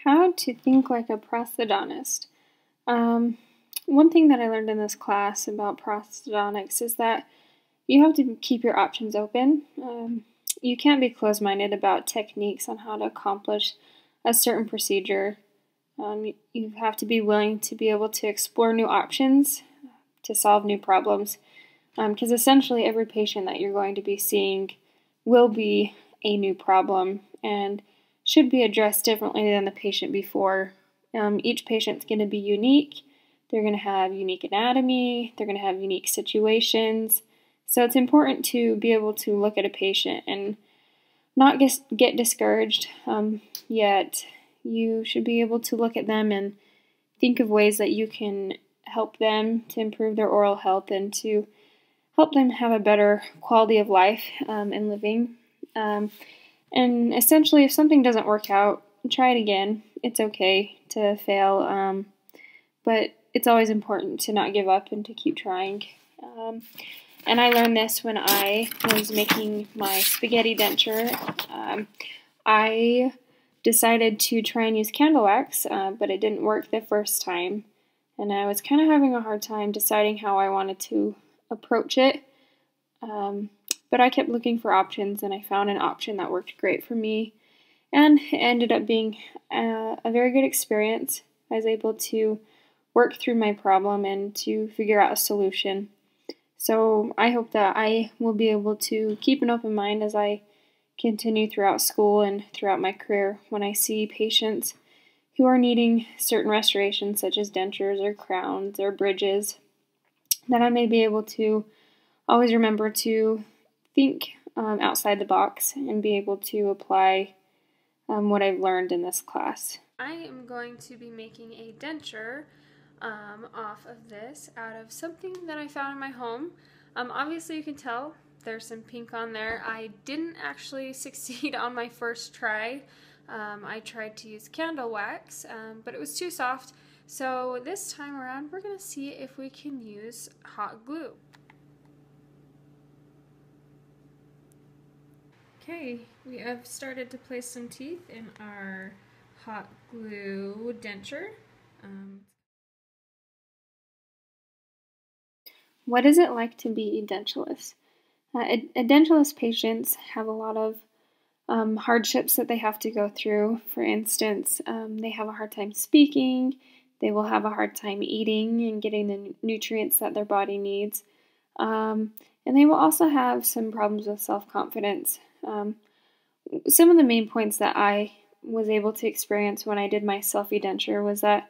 How to think like a prosthodontist. One thing that I learned in this class about prosthodontics is that you have to keep your options open. You can't be closed-minded about techniques on how to accomplish a certain procedure. You have to be willing to be able to explore new options to solve new problems, because essentially every patient that you're going to be seeing will be a new problem and should be addressed differently than the patient before. Each patient's going to be unique. They're going to have unique anatomy. They're going to have unique situations. So it's important to be able to look at a patient and not get discouraged, yet you should be able to look at them and think of ways that you can help them to improve their oral health and to help them have a better quality of life and living. And essentially, if something doesn't work out, try it again. It's okay to fail, but it's always important to not give up and to keep trying. And I learned this when I was making my spaghetti denture. I decided to try and use candle wax, but it didn't work the first time. And I was kind of having a hard time deciding how I wanted to approach it. But I kept looking for options, and I found an option that worked great for me. And it ended up being a very good experience. I was able to work through my problem and to figure out a solution. So I hope that I will be able to keep an open mind as I continue throughout school and throughout my career when I see patients who are needing certain restorations such as dentures or crowns or bridges, that I may be able to always remember to think outside the box and be able to apply what I've learned in this class. I am going to be making a denture off of this out of something that I found in my home. Obviously you can tell there's some pink on there. I didn't actually succeed on my first try. I tried to use candle wax, but it was too soft. So this time around we're going to see if we can use hot glue. Okay, we have started to place some teeth in our hot glue denture. What is it like to be edentulous? Edentulous patients have a lot of hardships that they have to go through. For instance, they have a hard time speaking, they will have a hard time eating and getting the nutrients that their body needs, and they will also have some problems with self-confidence. Some of the main points that I was able to experience when I did my self-edenture was that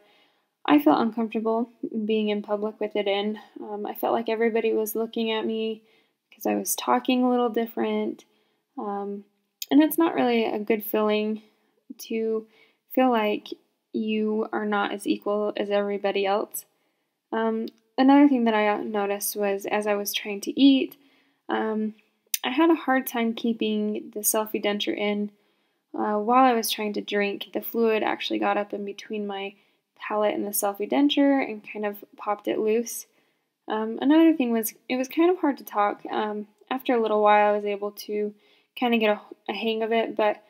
I felt uncomfortable being in public with it in. I felt like everybody was looking at me because I was talking a little different. And it's not really a good feeling to feel like you are not as equal as everybody else. Another thing that I noticed was as I was trying to eat, I had a hard time keeping the self-edenture in. While I was trying to drink, the fluid actually got up in between my palate and the self-edenture and kind of popped it loose. Another thing was it was kind of hard to talk. After a little while I was able to kind of get a hang of it, but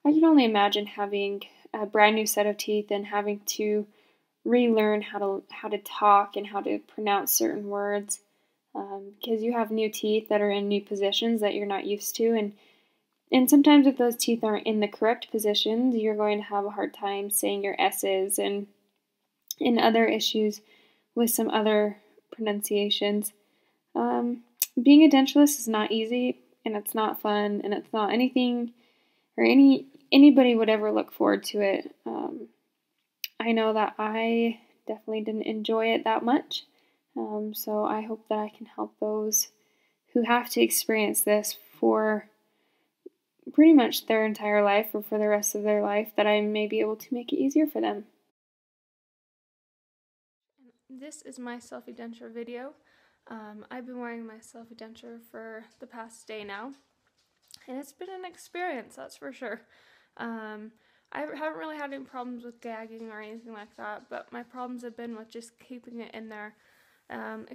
I can only imagine having a brand new set of teeth and having to relearn how to talk and how to pronounce certain words, because you have new teeth that are in new positions that you're not used to, and sometimes if those teeth aren't in the correct positions, you're going to have a hard time saying your S's and other issues with some other pronunciations. Being a dentulous is not easy, and it's not fun, and it's not anything or anybody would ever look forward to it. I know that I definitely didn't enjoy it that much, so I hope that I can help those who have to experience this for pretty much their entire life or for the rest of their life, that I may be able to make it easier for them. This is my self-edenture video. I've been wearing my self-edenture for the past day now, and it's been an experience, that's for sure. I haven't really had any problems with gagging or anything like that, but my problems have been with just keeping it in there,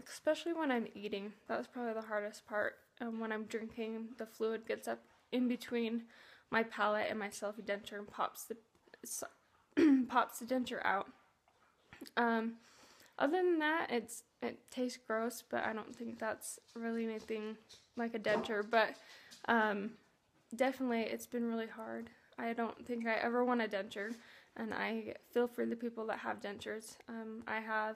especially when I'm eating. That was probably the hardest part. When I'm drinking, the fluid gets up in between my palate and my self-edenture and pops the denture out. Other than that, it tastes gross, but I don't think that's really anything like a denture. But definitely, it's been really hard. I don't think I ever want a denture, and I feel for the people that have dentures. I have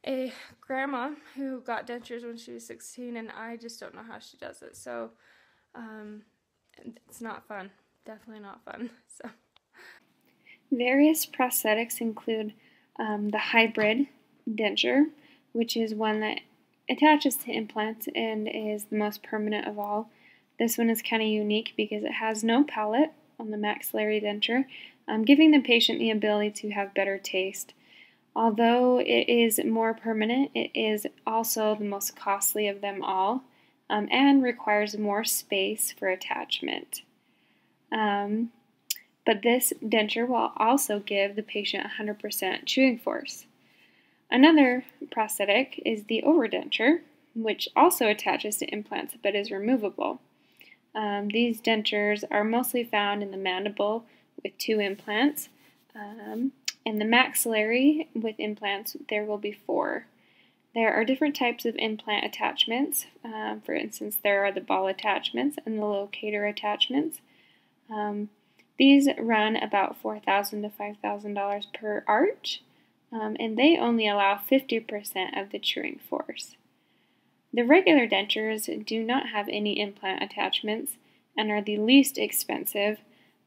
a grandma who got dentures when she was 16, and I just don't know how she does it. So it's not fun. Definitely not fun. So various prosthetics include the hybrid denture, which is one that attaches to implants and is the most permanent of all. This one is kind of unique because it has no palate on the maxillary denture, giving the patient the ability to have better taste. Although it is more permanent, it is also the most costly of them all, and requires more space for attachment. But this denture will also give the patient 100% chewing force. Another prosthetic is the overdenture, which also attaches to implants but is removable. These dentures are mostly found in the mandible with 2 implants. In the maxillary with implants, there will be 4. There are different types of implant attachments. For instance, there are the ball attachments and the locator attachments. These run about $4,000 to $5,000 per arch, and they only allow 50% of the chewing force. The regular dentures do not have any implant attachments and are the least expensive,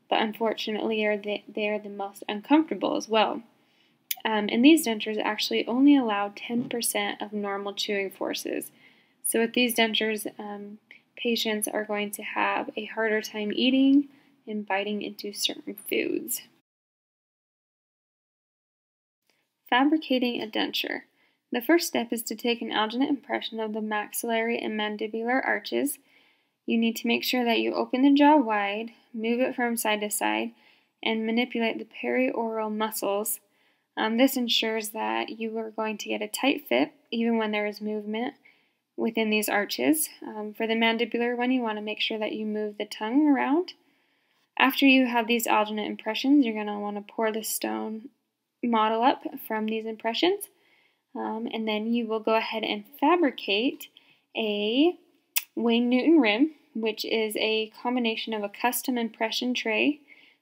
but unfortunately they are the most uncomfortable as well. And these dentures actually only allow 10% of normal chewing forces. So with these dentures, patients are going to have a harder time eating and biting into certain foods. Fabricating a denture. The first step is to take an alginate impression of the maxillary and mandibular arches. You need to make sure that you open the jaw wide, move it from side to side, and manipulate the perioral muscles. This ensures that you are going to get a tight fit even when there is movement within these arches. For the mandibular one, you want to make sure that you move the tongue around. After you have these alginate impressions, you're going to want to pour the stone model up from these impressions, and then you will go ahead and fabricate a Wayne Newton rim, which is a combination of a custom impression tray,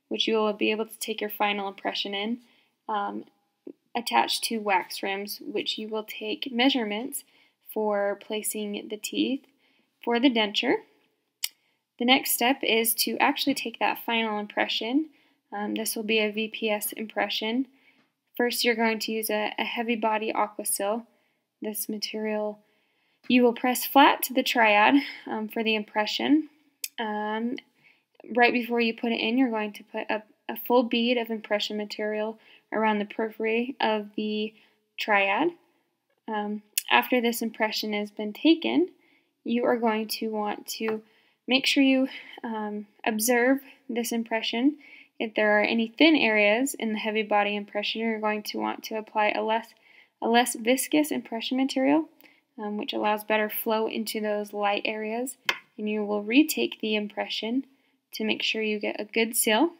which you will be able to take your final impression in, attached to wax rims, which you will take measurements for placing the teeth for the denture. The next step is to actually take that final impression. This will be a VPS impression. First, you're going to use a heavy body aquasil. This material you will press flat to the triad for the impression. Right before you put it in, you're going to put a full bead of impression material around the periphery of the triad. After this impression has been taken, you are going to want to make sure you observe this impression. If there are any thin areas in the heavy body impression, you're going to want to apply a less viscous impression material, which allows better flow into those light areas. And you will retake the impression to make sure you get a good seal.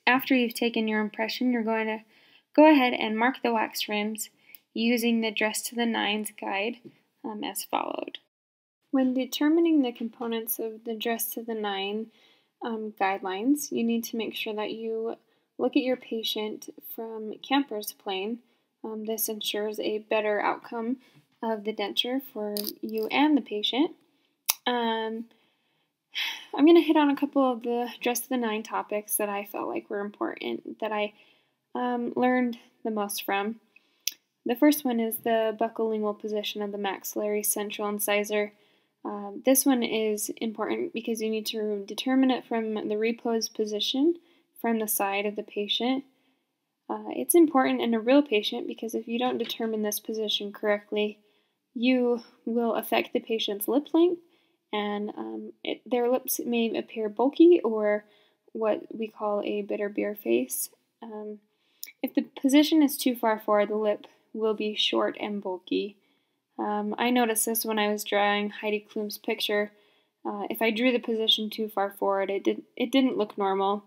After you've taken your impression, you're going to go ahead and mark the wax rims using the Dress to the Nines guide as followed. When determining the components of the Dress to the Nine guidelines, you need to make sure that you look at your patient from Camper's plane. This ensures a better outcome of the denture for you and the patient. I'm going to hit on a couple of the Dress to the Nine topics that I felt like were important, that I learned the most from. The first one is the buccolingual position of the maxillary central incisor. This one is important because you need to determine it from the repose position from the side of the patient. It's important in a real patient because if you don't determine this position correctly, you will affect the patient's lip length, and their lips may appear bulky or what we call a bitter beer face. If the position is too far forward, the lip will be short and bulky. I noticed this when I was drawing Heidi Klum's picture. If I drew the position too far forward, it didn't look normal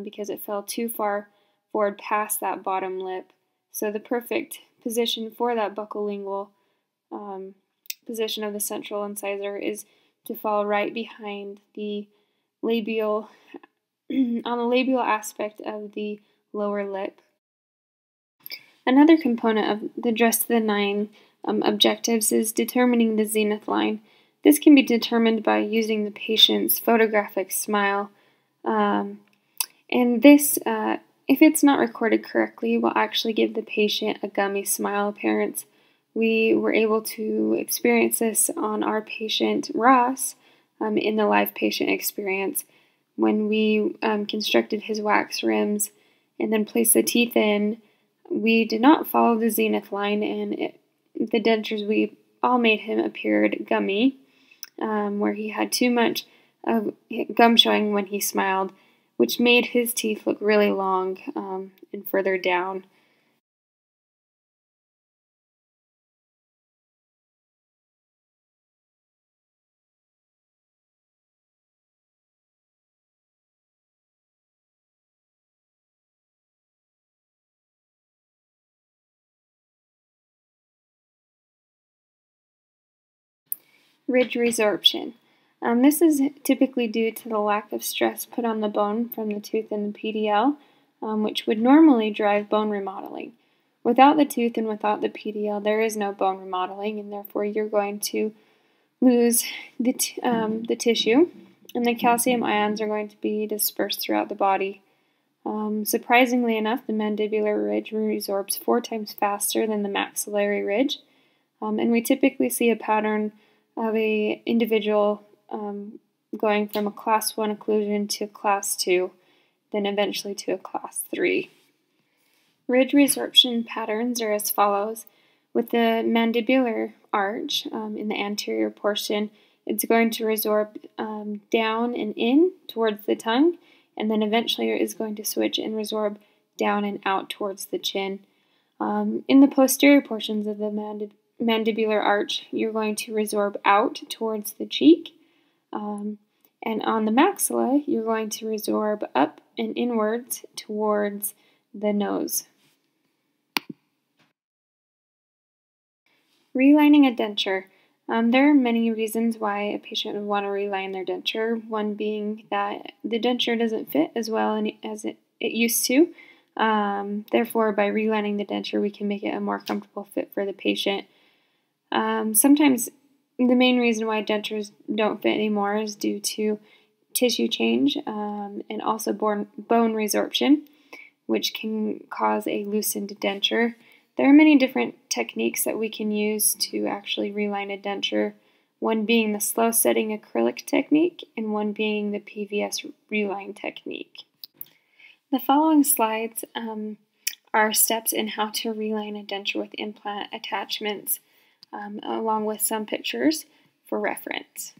because it fell too far forward past that bottom lip. So the perfect position for that buccolingual position of the central incisor is to fall right behind the labial, on the labial aspect of the lower lip. Another component of the Dress to the Nine objectives is determining the zenith line. This can be determined by using the patient's photographic smile. And this, if it's not recorded correctly, will actually give the patient a gummy smile appearance. We were able to experience this on our patient Ross in the live patient experience when we constructed his wax rims and then placed the teeth in. We did not follow the zenith line, and the dentures we all made him appeared gummy, where he had too much of gum showing when he smiled, which made his teeth look really long and further down. Ridge resorption. This is typically due to the lack of stress put on the bone from the tooth and the PDL, which would normally drive bone remodeling. Without the tooth and without the PDL, there is no bone remodeling, and therefore you're going to lose the tissue, and the calcium ions are going to be dispersed throughout the body. Surprisingly enough, the mandibular ridge resorbs 4 times faster than the maxillary ridge, and we typically see a pattern of an individual going from a class 1 occlusion to class 2, then eventually to a class 3. Ridge resorption patterns are as follows. With the mandibular arch in the anterior portion, it's going to resorb down and in towards the tongue, and then eventually is going to switch and resorb down and out towards the chin. In the posterior portions of the mandibular arch, you're going to resorb out towards the cheek, and on the maxilla, you're going to resorb up and inwards towards the nose. Relining a denture. There are many reasons why a patient would want to reline their denture, one being that the denture doesn't fit as well as it used to. Therefore, by relining the denture, we can make it a more comfortable fit for the patient. Sometimes the main reason why dentures don't fit anymore is due to tissue change and also bone resorption, which can cause a loosened denture. There are many different techniques that we can use to actually reline a denture, one being the slow setting acrylic technique and one being the PVS reline technique. The following slides are steps in how to reline a denture with implant attachments, along with some pictures for reference.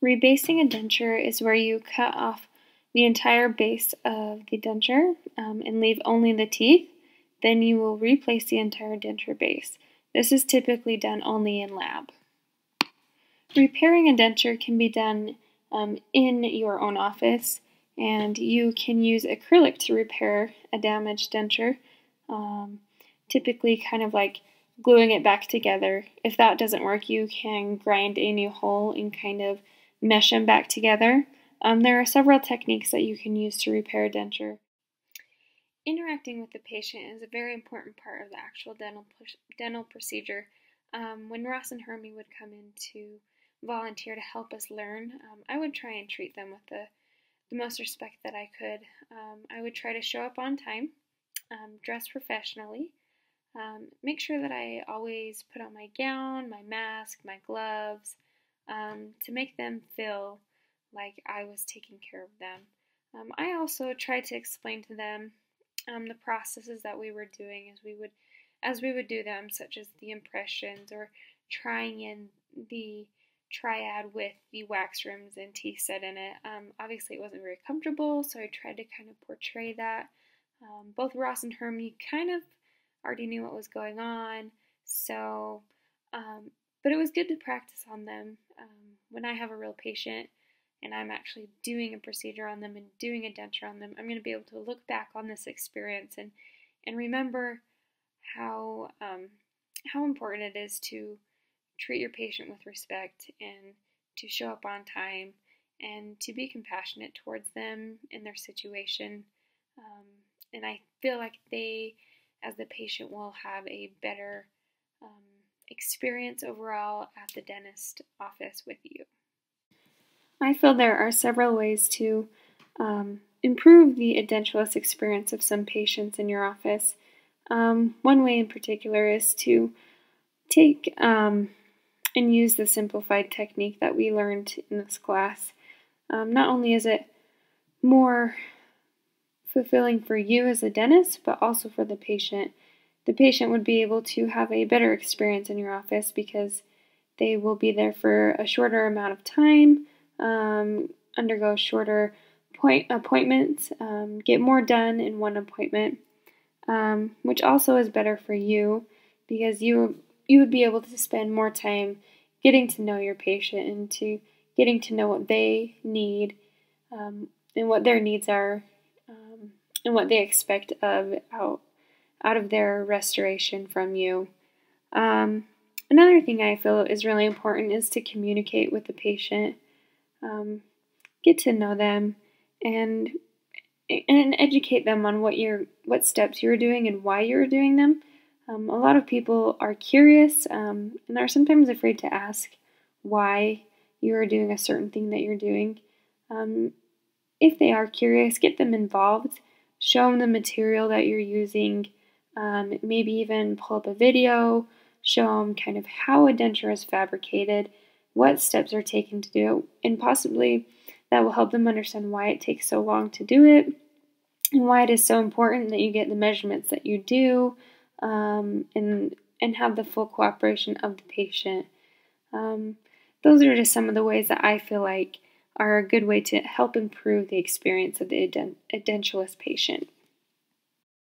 Rebasing a denture is where you cut off the entire base of the denture and leave only the teeth. Then you will replace the entire denture base. This is typically done only in lab. Repairing a denture can be done in your own office, and you can use acrylic to repair a damaged denture, typically kind of like gluing it back together. If that doesn't work, you can grind a new hole and kind of mesh them back together. There are several techniques that you can use to repair a denture. Interacting with the patient is a very important part of the actual dental procedure. When Ross and Hermie would come in to volunteer to help us learn, I would try and treat them with the most respect that I could. I would try to show up on time, dress professionally, make sure that I always put on my gown, my mask, my gloves, to make them feel like I was taking care of them. I also tried to explain to them the processes that we were doing as we would do them, such as the impressions or trying in the triad with the wax rims and teeth set in it. Obviously, it wasn't very comfortable, so I tried to kind of portray that. Both Ross and Herm, you kind of already knew what was going on, so, but it was good to practice on them. When I have a real patient and I'm actually doing a procedure on them and doing a denture on them, I'm going to be able to look back on this experience and remember how important it is to treat your patient with respect and to show up on time and to be compassionate towards them in their situation. And I feel like they, as the patient, will have a better experience overall at the dentist office with you. I feel there are several ways to improve the edentulous experience of some patients in your office. One way in particular is to take and use the simplified technique that we learned in this class. Not only is it more fulfilling for you as a dentist, but also for the patient. The patient would be able to have a better experience in your office because they will be there for a shorter amount of time, undergo shorter appointments, get more done in one appointment, which also is better for you because you would be able to spend more time getting to know your patient and to getting to know what they need and what their needs are and what they expect out of their restoration from you. Another thing I feel is really important is to communicate with the patient, get to know them, and educate them on what steps you're doing and why you're doing them. A lot of people are curious and are sometimes afraid to ask why you're doing a certain thing that you're doing. If they are curious, get them involved, show them the material that you're using, maybe even pull up a video, show them kind of how a denture is fabricated, what steps are taken to do it, and possibly that will help them understand why it takes so long to do it and why it is so important that you get the measurements that you do and have the full cooperation of the patient. Those are just some of the ways that I feel like are a good way to help improve the experience of the edentulous patient.